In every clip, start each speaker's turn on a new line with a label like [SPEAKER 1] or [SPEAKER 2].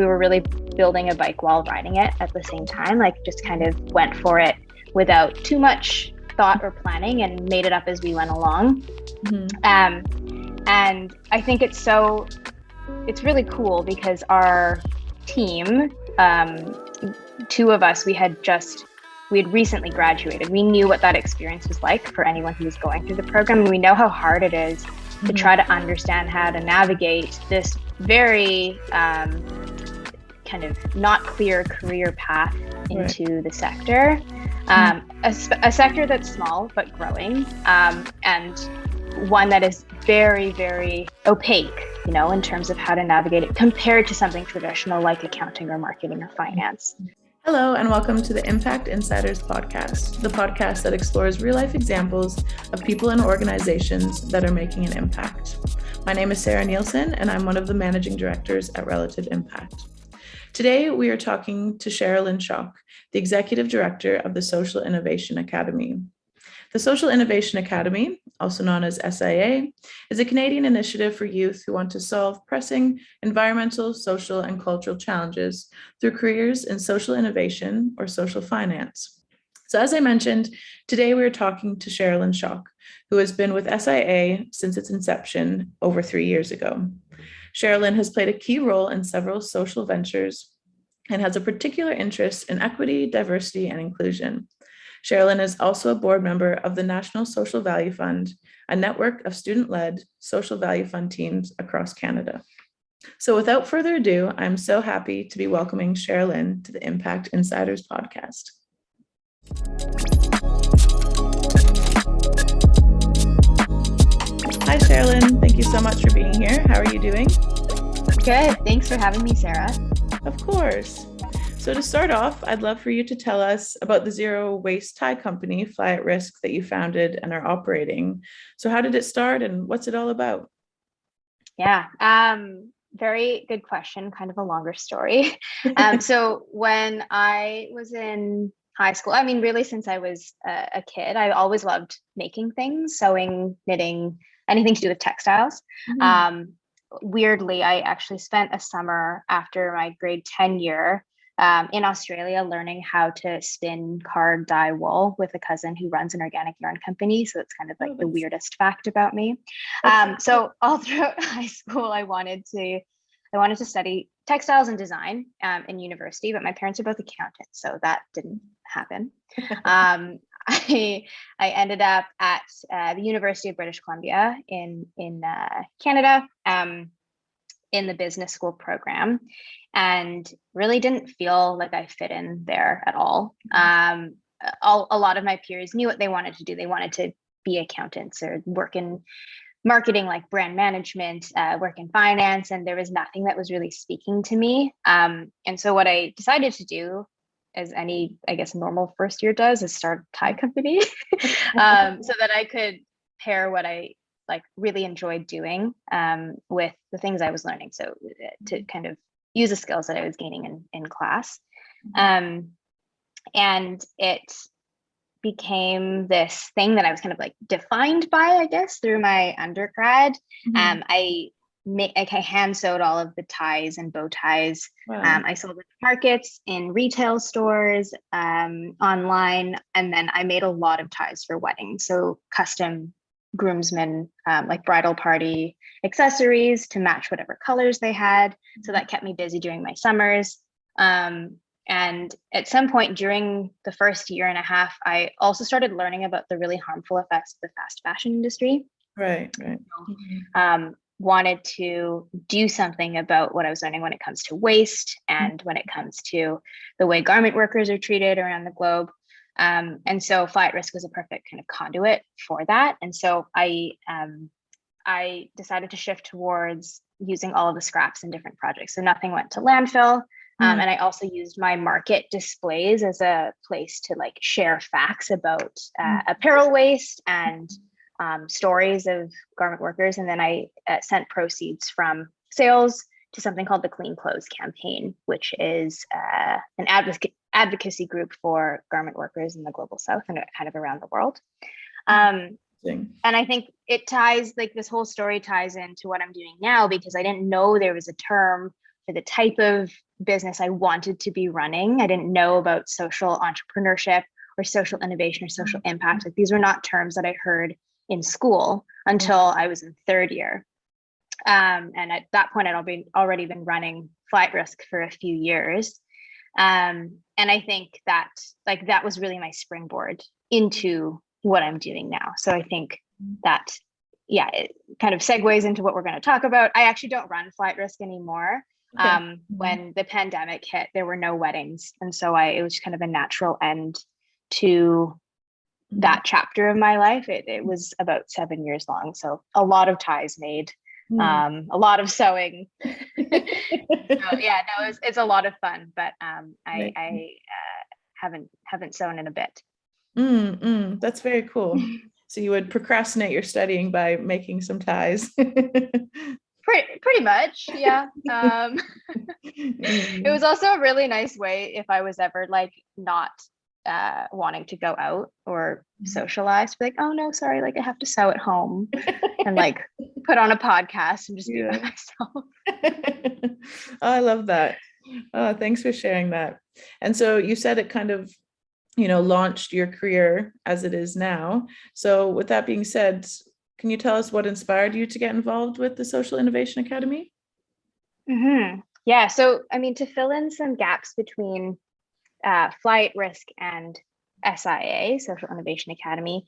[SPEAKER 1] we were really building a bike while riding it at the same time, like just kind of went for it without too much thought or planning and made it up as we went along. And I think it's really cool because our team, two of us, we had recently graduated. We knew what that experience was like for anyone who was going through the program. And we know how hard it is to try to understand how to navigate this very kind of not clear career path into the sector. A sector that's small but growing, and one that is very, very opaque, in terms of how to navigate it compared to something traditional like accounting or marketing or finance.
[SPEAKER 2] Hello, and welcome to the Impact Insiders podcast, the podcast that explores real-life examples of people and organizations that are making an impact. My name is Sarah Nielsen, and I'm one of the managing directors at Relative Impact. Today, we are talking to Cheralyn Chok, the executive director of the Social Innovation Academy. The Social Innovation Academy, also known as SIA, is a Canadian initiative for youth who want to solve pressing environmental, social, and cultural challenges through careers in social innovation or social finance. So as I mentioned, today we are talking to Cheralyn Chok, who has been with SIA since its inception over 3 years ago. Cheralyn has played a key role in several social ventures and has a particular interest in equity, diversity, and inclusion. Cheralyn is also a board member of the National Social Value Fund, a network of student-led social value fund teams across Canada. So without further ado, I'm so happy to be welcoming Cheralyn to the Impact Insiders podcast. Hi, Cheralyn. Thank you so much for being here. How are you doing?
[SPEAKER 1] Good. Thanks for having me, Sarah.
[SPEAKER 2] Of course. So to start off, I'd love for you to tell us about the zero waste tie company, Fly at Risk, that you founded and are operating. So how did it start and what's it all about?
[SPEAKER 1] Yeah, very good question, kind of a longer story. So when I was in high school, really since I was a kid, I always loved making things, sewing, knitting, anything to do with textiles. Weirdly, I actually spent a summer after my grade 10 year in Australia learning how to spin card dye wool with a cousin who runs an organic yarn company. So it's kind of like the weirdest fact about me. So all throughout high school, I wanted to study textiles and design in university, but my parents are both accountants, so that didn't happen. I ended up at the University of British Columbia in Canada in the business school program, and really didn't feel like I fit in there at all. A lot of my peers knew what they wanted to do. They wanted to be accountants or work in marketing, like brand management, work in finance, and there was nothing that was really speaking to me. And so what I decided to do, as any, I guess, normal first year does, is start a tie company so that I could pair what I really enjoyed doing with the things I was learning. So to kind of use the skills that I was gaining in class. And it became this thing that I was kind of defined by, I guess, through my undergrad. I hand sewed all of the ties and bow ties. Wow. I sold at markets, in retail stores, online, and then I made a lot of ties for weddings. So custom groomsmen, like bridal party accessories to match whatever colors they had. So that kept me busy during my summers. And at some point during the first year and a half, I also started learning about the really harmful effects of the fast fashion industry.
[SPEAKER 2] Right.
[SPEAKER 1] Wanted to do something about what I was learning when it comes to waste and when it comes to the way garment workers are treated around the globe. And so Fly at Risk was a perfect kind of conduit for that. And so I decided to shift towards using all of the scraps in different projects. So nothing went to landfill. And I also used my market displays as a place to share facts about apparel waste and stories of garment workers. And then I sent proceeds from sales to something called the Clean Clothes Campaign, which is an advocacy group for garment workers in the global south and kind of around the world. And I think it ties, this whole story ties into what I'm doing now, because I didn't know there was a term for the type of business I wanted to be running. I didn't know about social entrepreneurship or social innovation or social impact. Like, these were not terms that I heard in school until I was in third year. And at that point, I'd already been running Flight Risk for a few years. And I think that that was really my springboard into what I'm doing now. So I think that, yeah, it kind of segues into what we're going to talk about. I actually don't run Flight Risk anymore. Okay. When the pandemic hit, there were no weddings. And so it was kind of a natural end to that chapter of my life. It was about 7 years long. So a lot of ties made, a lot of sewing. So, yeah, no, it's a lot of fun, but I haven't sewn in a bit.
[SPEAKER 2] That's very cool. So you would procrastinate your studying by making some ties.
[SPEAKER 1] Pretty much, yeah. It was also a really nice way if I was ever like not wanting to go out or socialize, be like, oh no, sorry, like I have to sew at home, and like put on a podcast and just be by myself.
[SPEAKER 2] Oh, I love that. Oh, thanks for sharing that. And so you said it kind of, launched your career as it is now. So with that being said, can you tell us what inspired you to get involved with the Social Innovation Academy?
[SPEAKER 1] Yeah, so I mean, to fill in some gaps between Flight Risk and SIA, Social Innovation Academy,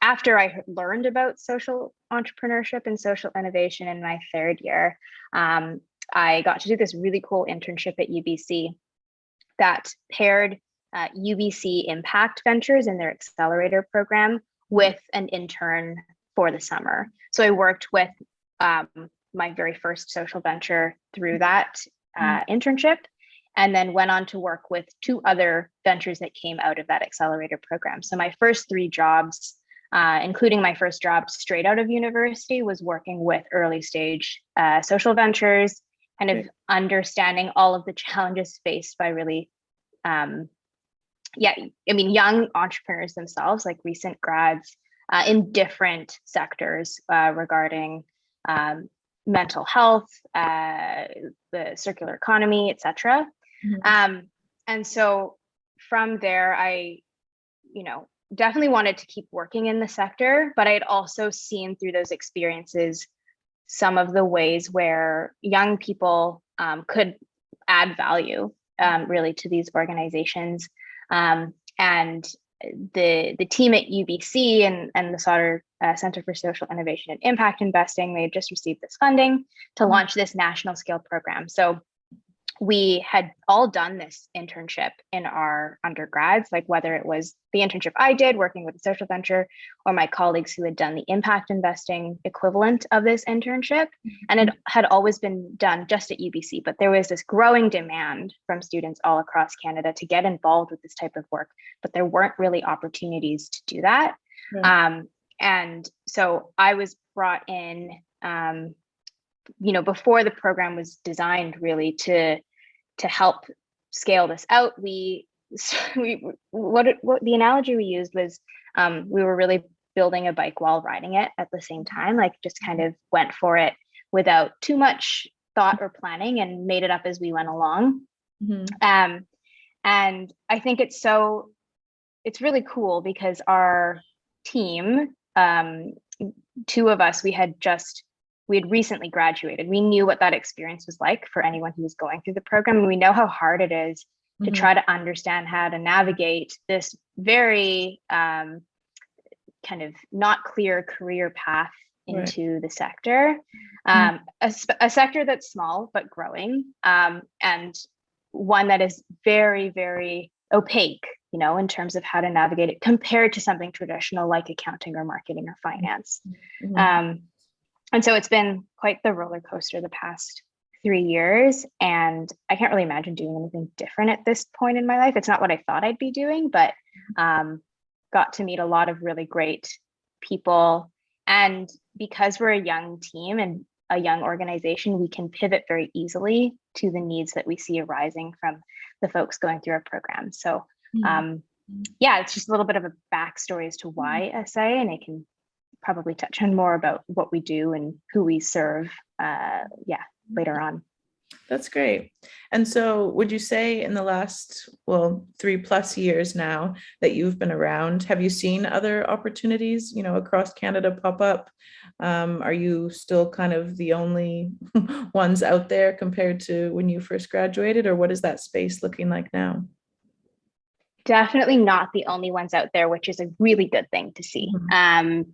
[SPEAKER 1] after I learned about social entrepreneurship and social innovation in my third year, I got to do this really cool internship at UBC that paired UBC Impact Ventures in their accelerator program with an intern for the summer. So I worked with my very first social venture through that internship, and then went on to work with 2 other ventures that came out of that accelerator program. So my first 3 jobs, including my first job straight out of university, was working with early stage social ventures, kind of understanding all of the challenges faced by really, young entrepreneurs themselves, like recent grads in different sectors regarding mental health, the circular economy, etc. And so from there, I, definitely wanted to keep working in the sector, but I had also seen through those experiences some of the ways where young people could add value really to these organizations. And the team at UBC and the Sauder Center for Social Innovation and Impact Investing, they had just received this funding to launch this national scale program. So we had all done this internship in our undergrads, like whether it was the internship I did working with a social venture or my colleagues who had done the impact investing equivalent of this internship. And it had always been done just at UBC, but there was this growing demand from students all across Canada to get involved with this type of work, but there weren't really opportunities to do that. Right. And so I was brought in, before the program was designed really to help scale this out. What the analogy we used was we were really building a bike while riding it at the same time, like just kind of went for it without too much thought or planning and made it up as we went along. And I think it's really cool because our team, 2 of us, we had recently graduated. We knew what that experience was like for anyone who was going through the program. And we know how hard it is to try to understand how to navigate this very kind of not clear career path into the sector. A sector that's small but growing, and one that is very, very opaque, in terms of how to navigate it compared to something traditional like accounting or marketing or finance. And so it's been quite the roller coaster the past 3 years. And I can't really imagine doing anything different at this point in my life. It's not what I thought I'd be doing, but got to meet a lot of really great people. And because we're a young team and a young organization, we can pivot very easily to the needs that we see arising from the folks going through our program. So it's just a little bit of a backstory as to why SA, and I can probably touch on more about what we do and who we serve later on.
[SPEAKER 2] That's great. And so would you say in the last, well, 3+ years now that you've been around, have you seen other opportunities, across Canada pop up? Are you still kind of the only ones out there compared to when you first graduated, or what is that space looking like now?
[SPEAKER 1] Definitely not the only ones out there, which is a really good thing to see.
[SPEAKER 2] Mhm.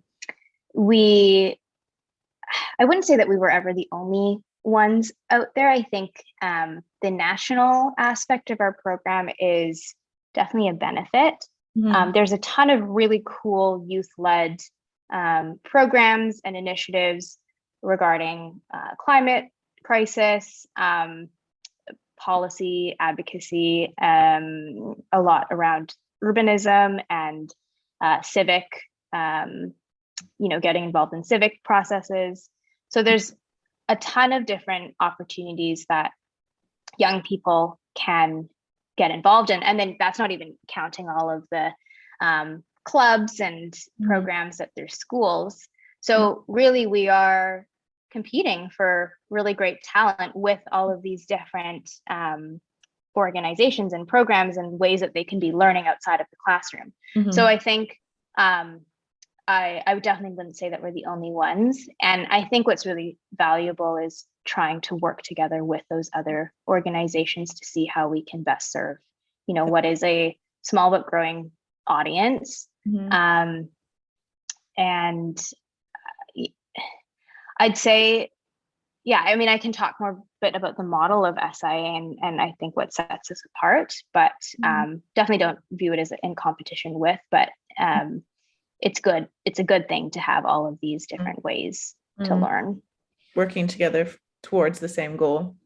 [SPEAKER 1] We I wouldn't say that we were ever the only ones out there. I think the national aspect of our program is definitely a benefit.
[SPEAKER 2] Mhm.
[SPEAKER 1] There's a ton of really cool youth-led programs and initiatives regarding climate crisis, policy advocacy, a lot around urbanism and civic, getting involved in civic processes. So there's a ton of different opportunities that young people can get involved in. And then that's not even counting all of the clubs and programs at their schools. So really, we are competing for really great talent with all of these different organizations and programs and ways that they can be learning outside of the classroom.
[SPEAKER 2] Mhm.
[SPEAKER 1] So I think I would definitely wouldn't say that we're the only ones. And I think what's really valuable is trying to work together with those other organizations to see how we can best serve, what is a small but growing audience.
[SPEAKER 2] Mhm.
[SPEAKER 1] And I'd say, yeah, I mean, I can talk more bit about the model of SIA and I think what sets us apart, but definitely don't view it as in competition with, but it's good. It's a good thing to have all of these different ways to learn.
[SPEAKER 2] Working together towards the same goal.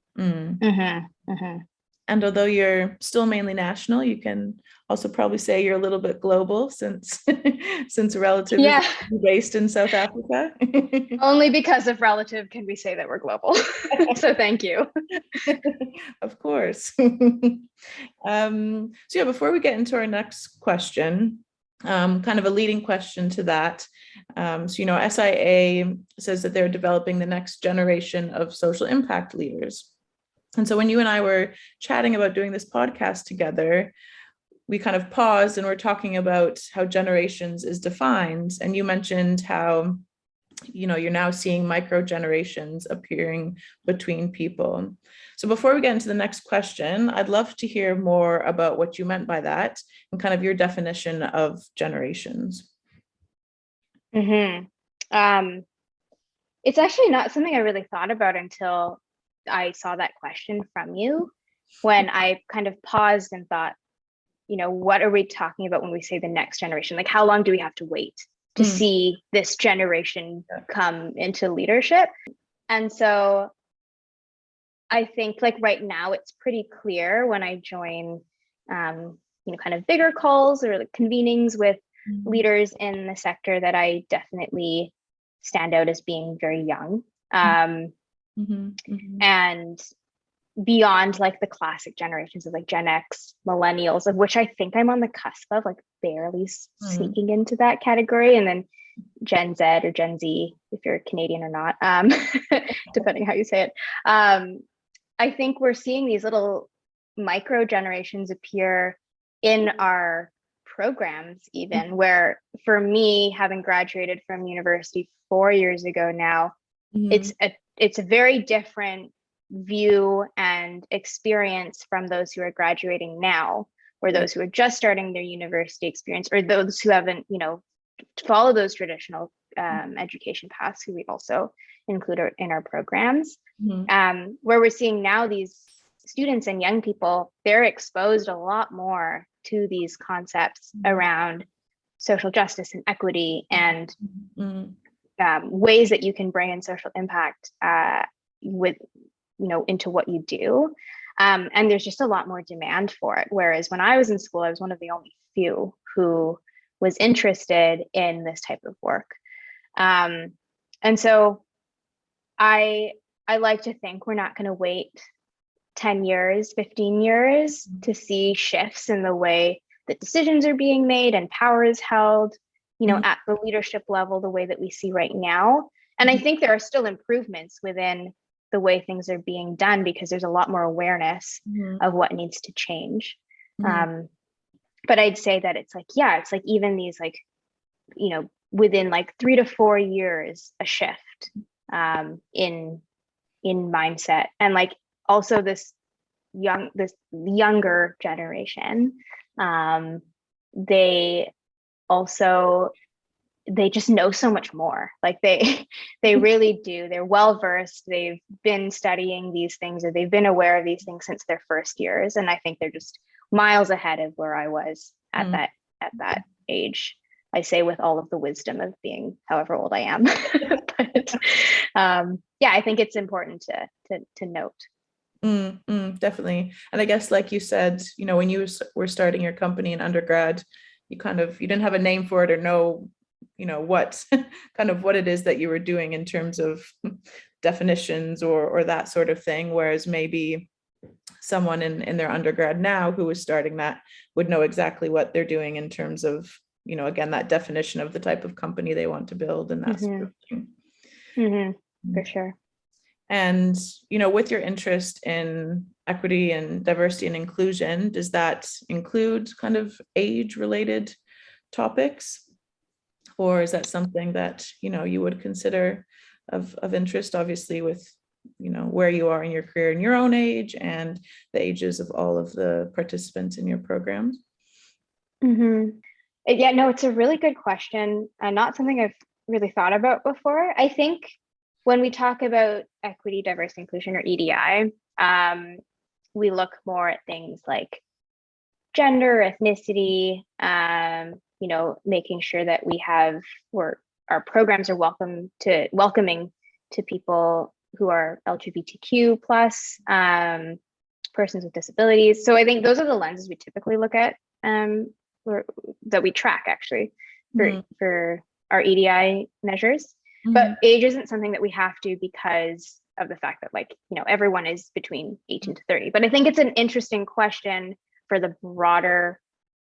[SPEAKER 2] And although you're still mainly national, you can also probably say you're a little bit global since Relative is based in South Africa.
[SPEAKER 1] Only because of Relative can we say that we're global. So thank you.
[SPEAKER 2] Of course. So yeah, before we get into our next question, kind of a leading question to that. So, SIA says that they're developing the next generation of social impact leaders. And so when you and I were chatting about doing this podcast together, we kind of paused and we're talking about how generations is defined. And you mentioned how, you're now seeing micro generations appearing between people. So before we get into the next question, I'd love to hear more about what you meant by that and kind of your definition of generations.
[SPEAKER 1] It's actually not something I really thought about until I saw that question from you, when I kind of paused and thought, what are we talking about when we say the next generation? Like, how long do we have to wait to see this generation come into leadership? And so I think like right now it's pretty clear when I join, kind of bigger calls or like convenings with leaders in the sector that I definitely stand out as being very young. And beyond like the classic generations of like Gen X, millennials, of which I think I'm on the cusp of, like barely sneaking into that category, and then Gen Z or Gen Z, if you're Canadian or not, depending how you say it. I think we're seeing these little micro generations appear in our programs, even where for me, having graduated from university 4 years ago now, it's a very different view and experience from those who are graduating now, or those who are just starting their university experience, or those who haven't, follow those traditional education paths, who we also include in our programs. Where we're seeing now these students and young people, they're exposed a lot more to these concepts around social justice and equity and ways that you can bring in social impact with, into what you do. And there's just a lot more demand for it. Whereas when I was in school, I was one of the only few who was interested in this type of work. And so I like to think we're not going to wait 10 years, 15 years to see shifts in the way that decisions are being made and power is held, at the leadership level, the way that we see right now. And I think there are still improvements within the way things are being done, because there's a lot more awareness
[SPEAKER 2] Mm-hmm.
[SPEAKER 1] of what needs to change.
[SPEAKER 2] Mm-hmm.
[SPEAKER 1] But I'd say that it's like, yeah, it's like even these like, within like 3 to 4 years, a shift in mindset. And like also this younger generation, they also, they just know so much more. Like they really do. They're well versed. They've been studying these things, or they've been aware of these things since their first years. And I think they're just miles ahead of where I was at that age. I say with all of the wisdom of being however old I am. But yeah, I think it's important to note.
[SPEAKER 2] Definitely. And I guess, like you said, when you were starting your company in undergrad, you didn't have a name for it or know, what kind of what it is that you were doing in terms of definitions or that sort of thing. Whereas maybe someone in their undergrad now who was starting that would know exactly what they're doing in terms of, again, that definition of the type of company they want to build and that sort of thing.
[SPEAKER 1] For sure.
[SPEAKER 2] And, with your interest in equity and diversity and inclusion, does that include kind of age-related topics? Or is that something that, you would consider of interest, obviously, with, where you are in your career and your own age and the ages of all of the participants in your programs?
[SPEAKER 1] Yeah, no, it's a really good question, and not something I've really thought about before. I think when we talk about equity, diversity, inclusion, or EDI, we look more at things like gender, ethnicity, making sure that our programs are welcoming to people who are LGBTQ plus, persons with disabilities. So I think those are the lenses we typically look at, that we track actually for our EDI measures. But age isn't something that we have to, because of the fact that, like, everyone is between 18 to 30. But I think it's an interesting question for the broader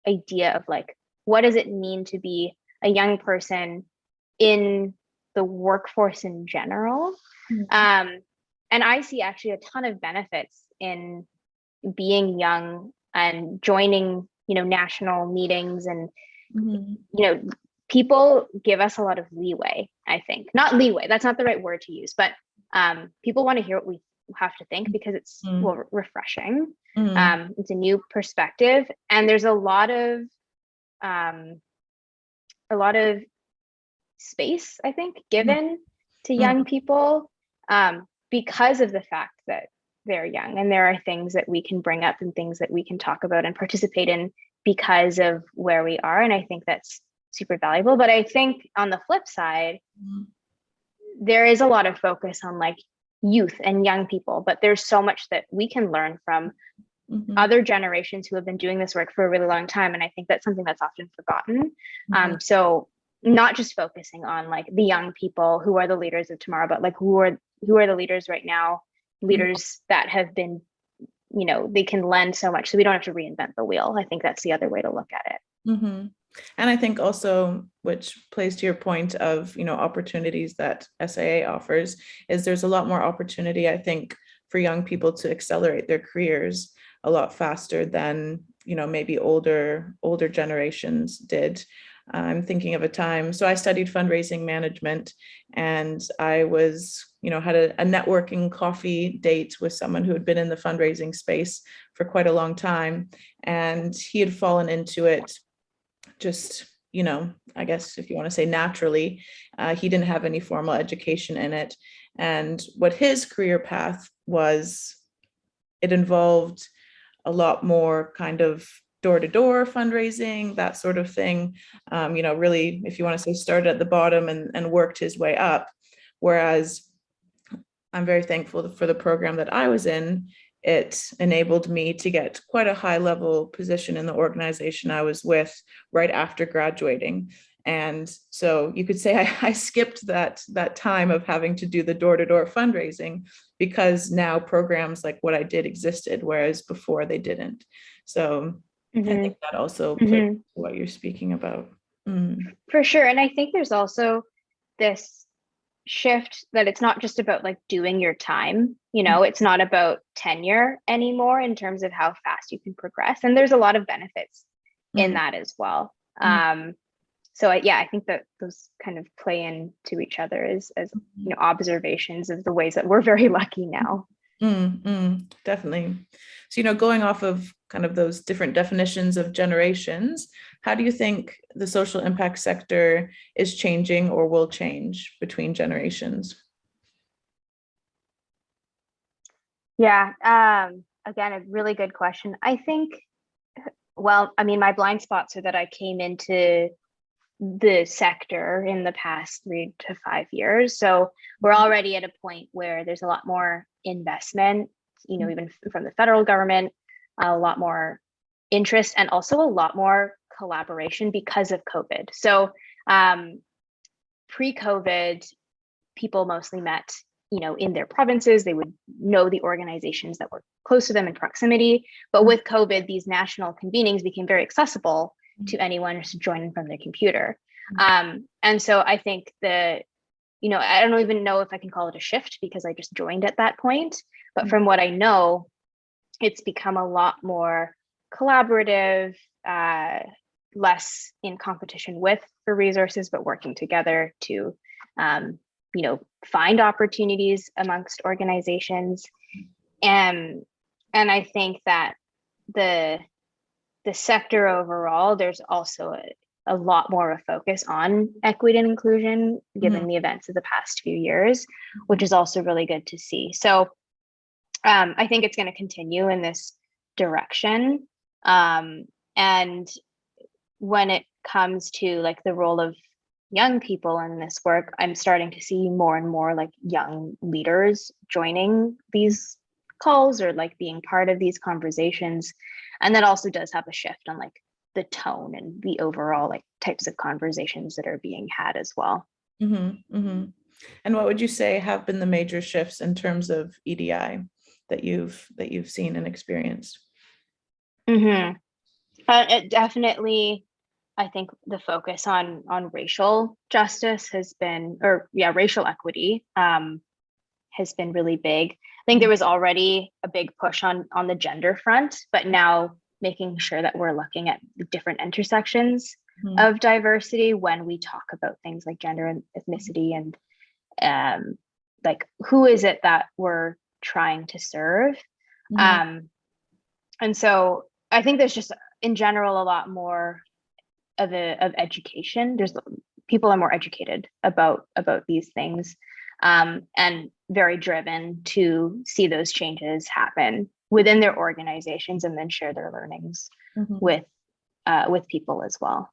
[SPEAKER 1] idea of like, what does it mean to be a young person in the workforce in general? And I see actually a ton of benefits in being young and joining, national meetings, and people give us a lot of leeway. I think, not leeway, that's not the right word to use, but people want to hear what we have to think, because it's refreshing. It's a new perspective, and there's a lot of space, I think, given to young people, because of the fact that they're young, and there are things that we can bring up and things that we can talk about and participate in because of where we are. And I think that's super valuable. But I think on the flip side, there is a lot of focus on like youth and young people, but there's so much that we can learn from other generations who have been doing this work for a really long time. And I think that's something that's often forgotten. So not just focusing on like the young people who are the leaders of tomorrow, but like who are the leaders right now, leaders that have been, they can lend so much, so we don't have to reinvent the wheel. I think that's the other way to look at it.
[SPEAKER 2] And I think also, which plays to your point of, opportunities that SIA offers, is there's a lot more opportunity, I think, for young people to accelerate their careers a lot faster than, maybe older generations did. I'm thinking of a time. So I studied fundraising management, and I was, had a networking coffee date with someone who had been in the fundraising space for quite a long time. And he had fallen into it just, I guess if you want to say naturally. He didn't have any formal education in it. And what his career path was, it involved a lot more kind of door-to-door fundraising, that sort of thing. Really, if you want to say, started at the bottom and worked his way up. Whereas I'm very thankful for the program that I was in. It enabled me to get quite a high level position in the organization I was with right after graduating. And so you could say I skipped that time of having to do the door-to-door fundraising, because now programs like what I did existed, whereas before they didn't. So I think that also plays to what you're speaking about.
[SPEAKER 1] For sure. And I think there's also this shift that it's not just about like doing your time, it's not about tenure anymore in terms of how fast you can progress. And there's a lot of benefits in that as well. So I think that those kind of play into each other as observations of the ways that we're very lucky now.
[SPEAKER 2] Definitely. So, going off of kind of those different definitions of generations, how do you think the social impact sector is changing or will change between generations?
[SPEAKER 1] Yeah, again, a really good question. I think, my blind spots are that I came into the sector in the past 3 to 5 years. So we're already at a point where there's a lot more investment, even from the federal government, a lot more interest, and also a lot more collaboration because of COVID. So pre-COVID, people mostly met, in their provinces. They would know the organizations that were close to them in proximity. But with COVID, these national convenings became very accessible to anyone just to join in from their computer. And so I think I don't even know if I can call it a shift because I just joined at that point. But from what I know, it's become a lot more collaborative, less in competition for resources, but working together to, find opportunities amongst organizations. And I think that the sector overall, there's also a lot more of a focus on equity and inclusion given the events of the past few years, which is also really good to see. So I think it's going to continue in this direction. And when it comes to like the role of young people in this work, I'm starting to see more and more like young leaders joining these calls or like being part of these conversations. And that also does have a shift on like the tone and the overall like types of conversations that are being had as well.
[SPEAKER 2] And what would you say have been the major shifts in terms of EDI that you've seen and experienced?
[SPEAKER 1] It definitely, I think the focus on racial justice has been, racial equity has been really big. I think there was already a big push on the gender front, but now making sure that we're looking at different intersections of diversity when we talk about things like gender and ethnicity and like who is it that we're trying to serve. And so I think there's just in general a lot more of education. People are more educated about these things and very driven to see those changes happen within their organizations and then share their learnings with people as well.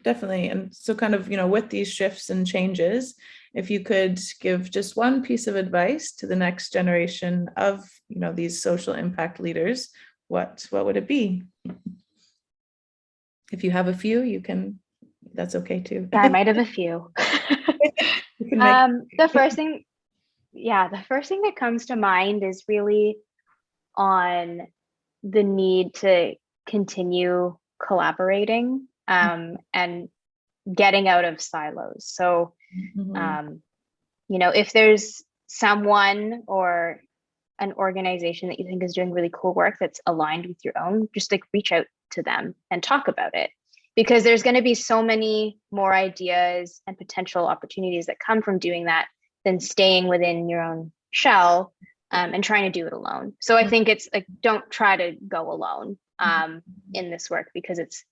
[SPEAKER 2] Definitely. And so kind of, with these shifts and changes, if you could give just one piece of advice to the next generation of, these social impact leaders, what would it be? If you have a few, that's okay too.
[SPEAKER 1] Yeah, I might have a few. The first thing that comes to mind is really on the need to continue collaborating and getting out of silos. So, if there's someone or an organization that you think is doing really cool work that's aligned with your own, just like reach out to them and talk about it, because there's going to be so many more ideas and potential opportunities that come from doing that than staying within your own shell and trying to do it alone. So I think it's like, don't try to go alone in this work because it's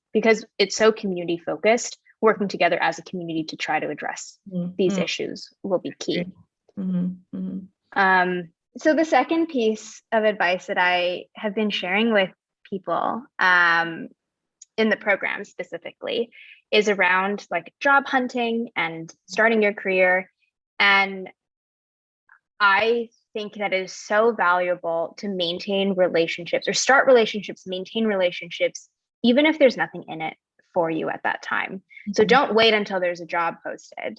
[SPEAKER 1] so community focused. Working together as a community to try to address these issues will be key. So the second piece of advice that I have been sharing with people in the program specifically is around like job hunting and starting your career. And I think that it is so valuable to maintain relationships or start relationships, maintain relationships, even if there's nothing in it for you at that time. So don't wait until there's a job posted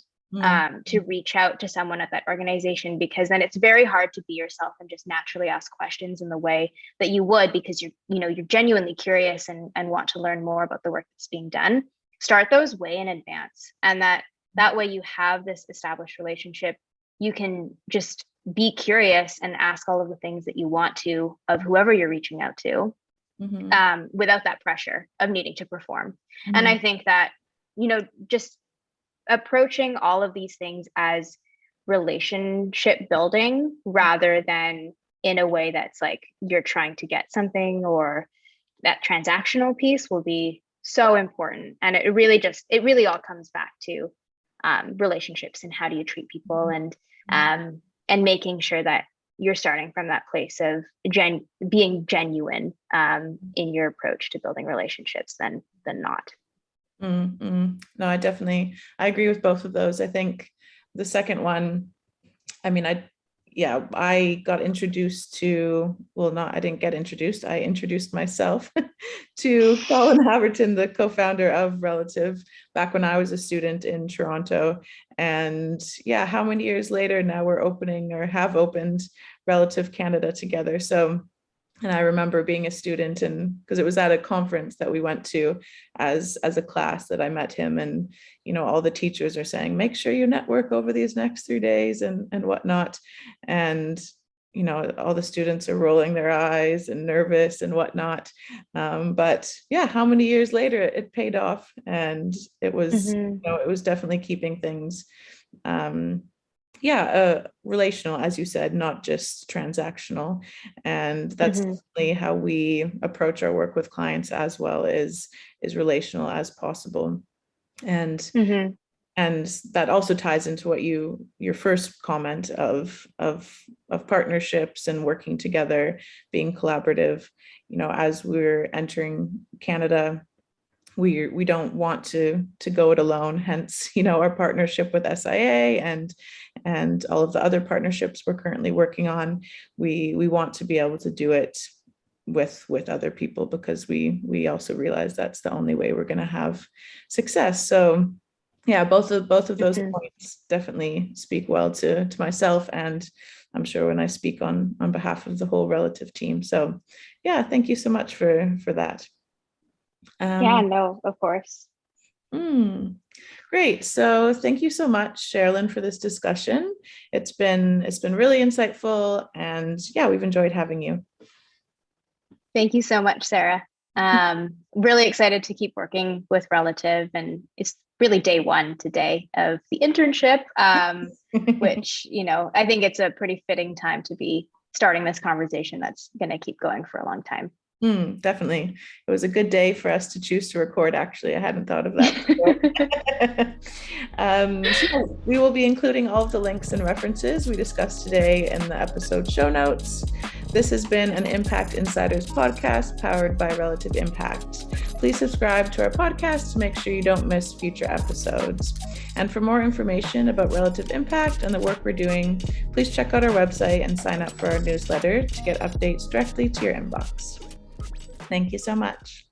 [SPEAKER 1] to reach out to someone at that organization, because then it's very hard to be yourself and just naturally ask questions in the way that you would, because you're genuinely curious and want to learn more about the work that's being done. Start those way in advance. And that that way you have this established relationship. You can just be curious and ask all of the things that you want to of whoever you're reaching out to, without that pressure of needing to perform. And I think that, just approaching all of these things as relationship building rather than in a way that's like you're trying to get something, or that transactional piece will be so important. And it really all comes back to relationships and how do you treat people, and making sure that you're starting from that place of being genuine in your approach to building relationships than not.
[SPEAKER 2] No, I agree with both of those. I think the second one, I mean, I got introduced to, I didn't get introduced. I introduced myself to Colin Haverton, the co-founder of Relative, back when I was a student in Toronto. And yeah, how many years later now we're opening, or have opened, Relative Canada together. So, and I remember being a student, and because it was at a conference that we went to as a class that I met him, and all the teachers are saying, make sure you network over these next 3 days and whatnot. And all the students are rolling their eyes and nervous and whatnot. But yeah, how many years later it paid off, and it was it was definitely keeping things relational, as you said, not just transactional. And that's definitely how we approach our work with clients as well, is relational as possible. And that also ties into what your first comment of partnerships and working together, being collaborative. As we're entering Canada, we don't want to go it alone, hence our partnership with SIA and all of the other partnerships we're currently working on. We want to be able to do it with other people, because we also realize that's the only way we're going to have success. So yeah, both of those points definitely speak well to myself, and I'm sure when I speak on behalf of the whole Relative team. So yeah, thank you so much for that.
[SPEAKER 1] No, of course.
[SPEAKER 2] Great. So thank you so much, Cheralyn, for this discussion. It's been really insightful, and yeah, we've enjoyed having you.
[SPEAKER 1] Thank you so much, Sarah. Really excited to keep working with Relative, and it's really day one today of the internship, which, I think it's a pretty fitting time to be starting this conversation that's going to keep going for a long time.
[SPEAKER 2] Definitely. It was a good day for us to choose to record, actually. I hadn't thought of that before. So we will be including all of the links and references we discussed today in the episode show notes. This has been an Impact Insiders podcast powered by Relative Impact. Please subscribe to our podcast to make sure you don't miss future episodes. And for more information about Relative Impact and the work we're doing, please check out our website and sign up for our newsletter to get updates directly to your inbox. Thank you so much.